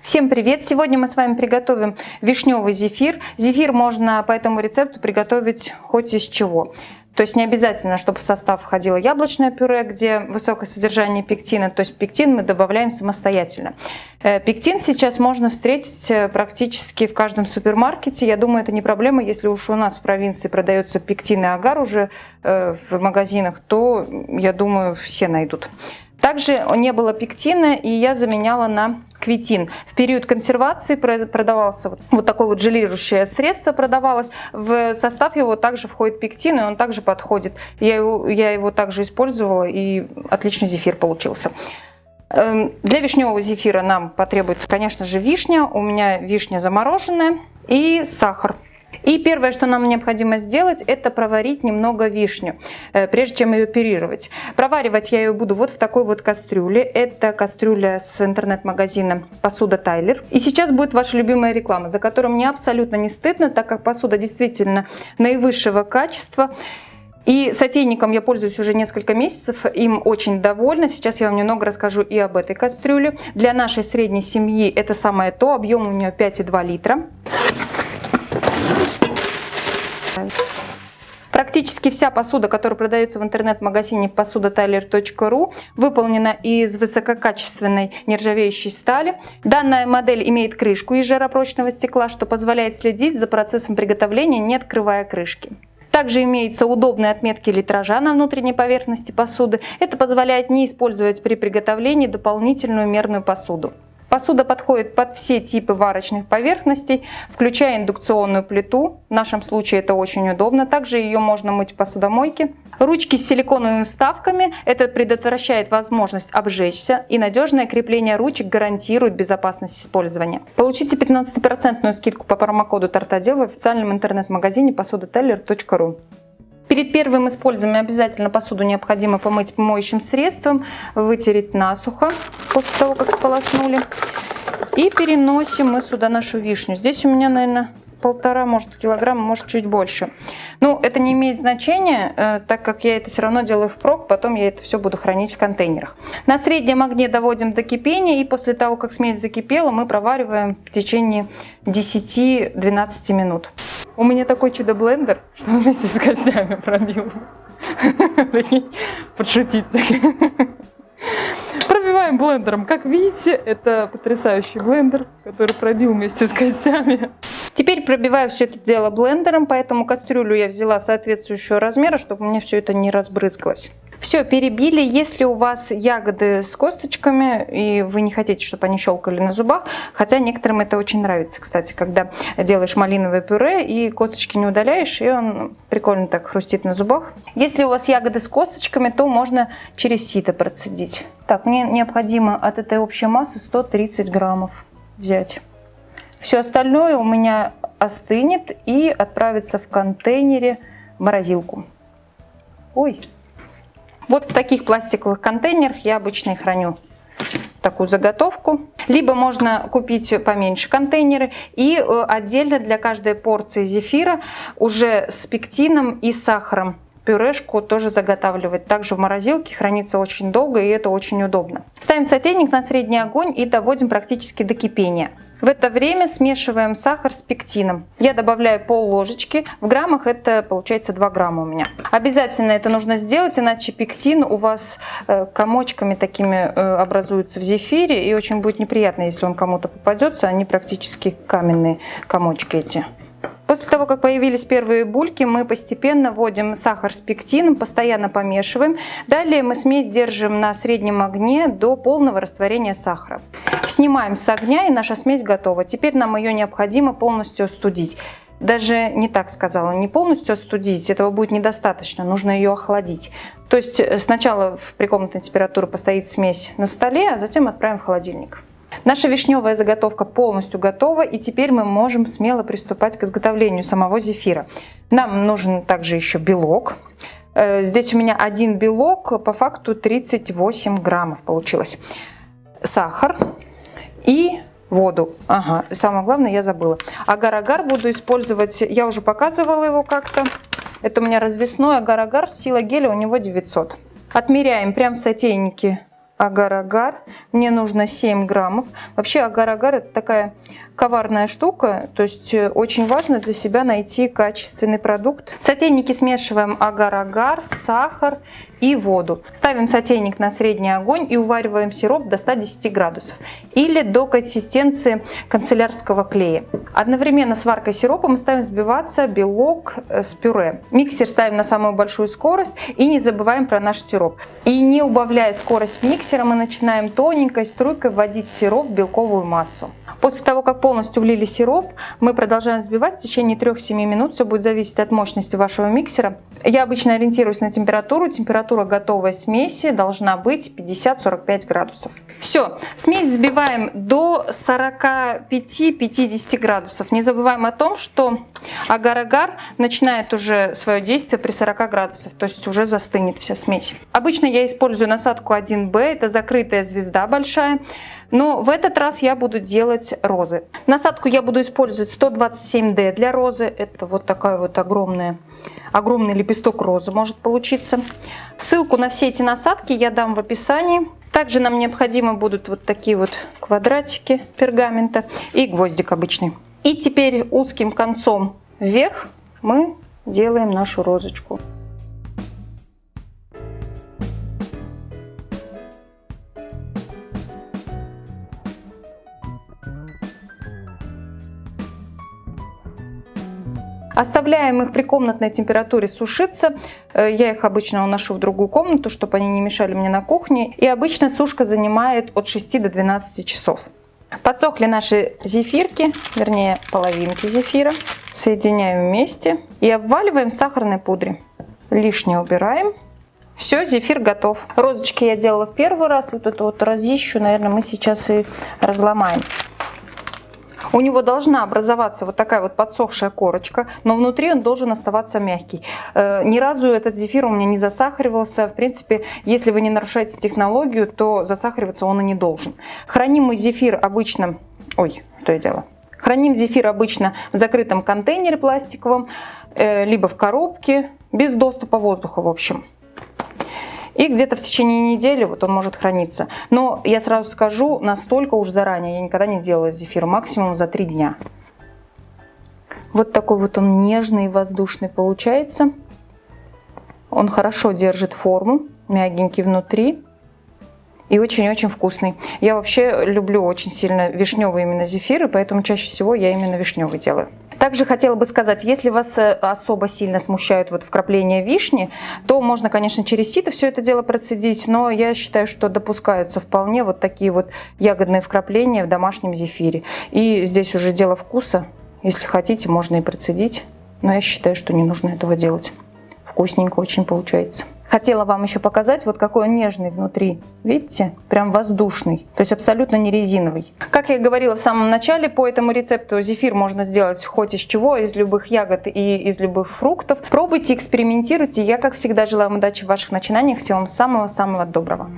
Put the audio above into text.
Всем привет! Сегодня мы с вами приготовим вишневый зефир. Зефир можно по этому рецепту приготовить хоть из чего. То есть не обязательно, чтобы в состав входило яблочное пюре, где высокое содержание пектина. То есть пектин мы добавляем самостоятельно. Пектин сейчас можно встретить практически в каждом супермаркете. Я думаю, это не проблема. Если уж у нас в провинции продается пектин и агар уже в магазинах, то, я думаю, все найдут. Также не было пектина, и я заменяла на кветин. В период консервации продавался вот такое вот желирующее средство продавалось. В состав его также входит пектин, и он также подходит. Я его также использовала, и отличный зефир получился. Для вишневого зефира нам потребуется, конечно же, вишня. У меня вишня замороженная и сахар. И первое, что нам необходимо сделать, это проварить немного вишню, прежде чем ее пюрировать. Проваривать я ее буду вот в такой вот кастрюле. Это кастрюля с интернет-магазина «Посуда Тайлер». И сейчас будет ваша любимая реклама, за которую мне абсолютно не стыдно, так как посуда действительно наивысшего качества. И сотейником я пользуюсь уже несколько месяцев, им очень довольна. Сейчас я вам немного расскажу и об этой кастрюле. Для нашей средней семьи это самое то, объем у нее 5,2 литра. Практически вся посуда, которая продается в интернет-магазине posudatailer.ru, выполнена из высококачественной нержавеющей стали. Данная модель имеет крышку из жаропрочного стекла, что позволяет следить за процессом приготовления, не открывая крышки. Также имеются удобные отметки литража на внутренней поверхности посуды. Это позволяет не использовать при приготовлении дополнительную мерную посуду. Посуда подходит под все типы варочных поверхностей, включая индукционную плиту. В нашем случае это очень удобно. Также ее можно мыть в посудомойке. Ручки с силиконовыми вставками. Это предотвращает возможность обжечься. И надежное крепление ручек гарантирует безопасность использования. Получите 15% скидку по промокоду Тартодел в официальном интернет-магазине posudatailer.ru. Перед первым использованием обязательно посуду необходимо помыть моющим средством, вытереть насухо после того, как сполоснули. И переносим мы сюда нашу вишню. Здесь у меня, наверное, 1,5, может, килограмма, может, чуть больше. Ну, это не имеет значения, так как я это все равно делаю впрок, потом я это все буду хранить в контейнерах. На среднем огне доводим до кипения, и после того, как смесь закипела, мы провариваем в течение 10-12 минут. У меня такой чудо-блендер, что он вместе с костями пробил. Подшутить так. Пробиваем блендером. Как видите, это потрясающий блендер, который пробил вместе с костями. Теперь пробиваю все это дело блендером, поэтому кастрюлю я взяла соответствующего размера, чтобы у меня все это не разбрызгалось. Все, перебили. Если у вас ягоды с косточками, и вы не хотите, чтобы они щелкали на зубах, хотя некоторым это очень нравится, кстати, когда делаешь малиновое пюре и косточки не удаляешь, и он прикольно так хрустит на зубах. Если у вас ягоды с косточками, то можно через сито процедить. Так, мне необходимо от этой общей массы 130 граммов взять. Все остальное у меня остынет и отправится в контейнере в морозилку. Ой! Вот в таких пластиковых контейнерах я обычно и храню такую заготовку. Либо можно купить поменьше контейнеры и отдельно для каждой порции зефира уже с пектином и сахаром пюрешку тоже заготавливать. Также в морозилке хранится очень долго, и это очень удобно. Ставим сотейник на средний огонь и доводим практически до кипения. В это время смешиваем сахар с пектином. Я добавляю пол-ложечки. В граммах это получается 2 грамма у меня. Обязательно это нужно сделать, иначе пектин у вас комочками такими образуется в зефире. И очень будет неприятно, если он кому-то попадется. Они практически каменные комочки эти. После того, как появились первые бульки, мы постепенно вводим сахар с пектином, постоянно помешиваем. Далее мы смесь держим на среднем огне до полного растворения сахара. Снимаем с огня, и наша смесь готова. Теперь нам ее необходимо полностью остудить. Даже не так сказала, не полностью остудить, этого будет недостаточно, нужно ее охладить. То есть сначала при комнатной температуре постоит смесь на столе, а затем отправим в холодильник. Наша вишневая заготовка полностью готова, и теперь мы можем смело приступать к изготовлению самого зефира. Нам нужен также еще белок. Здесь у меня один белок, по факту 38 граммов получилось. Сахар и воду. Ага, самое главное я забыла. Агар-агар буду использовать, я уже показывала его как-то. Это у меня развесной агар-агар, сила геля у него 900. Отмеряем прямо в сотейнике агар-агар. Мне нужно 7 граммов. Вообще агар-агар это такая коварная штука, то есть очень важно для себя найти качественный продукт. В сотейнике смешиваем агар-агар, сахар и воду. Ставим сотейник на средний огонь и увариваем сироп до 110 градусов или до консистенции канцелярского клея. Одновременно с варкой сиропа мы ставим взбиваться белок с пюре. Миксер ставим на самую большую скорость и не забываем про наш сироп. И не убавляя скорость миксера, мы начинаем тоненькой струйкой вводить сироп в белковую массу. После того, как полностью влили сироп, мы продолжаем взбивать в течение 3-7 минут. Все будет зависеть от мощности вашего миксера. Я обычно ориентируюсь на температуру. Температура готовой смеси должна быть 50-45 градусов. Все, смесь взбиваем до 45-50 градусов. Не забываем о том, что агар-агар начинает уже свое действие при 40 градусах, то есть уже застынет вся смесь. Обычно я использую насадку 1Б, это закрытая звезда большая. Но в этот раз я буду делать розы. Насадку я буду использовать 127D для розы. Это вот такая вот огромный лепесток розы может получиться. Ссылку на все эти насадки я дам в описании. Также нам необходимы будут вот такие вот квадратики пергамента и гвоздик обычный. И теперь узким концом вверх мы делаем нашу розочку. Оставляем их при комнатной температуре сушиться. Я их обычно уношу в другую комнату, чтобы они не мешали мне на кухне. И обычно сушка занимает от 6 до 12 часов. Подсохли наши зефирки, вернее половинки зефира. Соединяем вместе и обваливаем в сахарной пудре. Лишнее убираем. Все, зефир готов. Розочки я делала в первый раз. Вот эту вот разищу, наверное, мы сейчас и разломаем. У него должна образоваться вот такая вот подсохшая корочка, но внутри он должен оставаться мягкий. Ни разу этот зефир у меня не засахаривался. В принципе, если вы не нарушаете технологию, то засахариваться он и не должен. Храним мы зефир обычно... Ой, что я делала? Храним зефир обычно в закрытом контейнере пластиковом, либо в коробке, без доступа воздуха, в общем. И где-то в течение недели вот он может храниться. Но я сразу скажу, настолько уж заранее я никогда не делала зефир, максимум за 3 дня. Вот такой вот он нежный и воздушный получается. Он хорошо держит форму, мягенький внутри и очень-очень вкусный. Я вообще люблю очень сильно вишневые именно зефиры, поэтому чаще всего я именно вишневый делаю. Также хотела бы сказать, если вас особо сильно смущают вот вкрапления вишни, то можно, конечно, через сито все это дело процедить, но я считаю, что допускаются вполне вот такие вот ягодные вкрапления в домашнем зефире. И здесь уже дело вкуса. Если хотите, можно и процедить, но я считаю, что не нужно этого делать. Вкусненько очень получается. Хотела вам еще показать, вот какой он нежный внутри. Видите? Прям воздушный. То есть абсолютно не резиновый. Как я говорила в самом начале, по этому рецепту зефир можно сделать хоть из чего, из любых ягод и из любых фруктов. Пробуйте, экспериментируйте. Я, как всегда, желаю вам удачи в ваших начинаниях. Всего вам самого-самого доброго.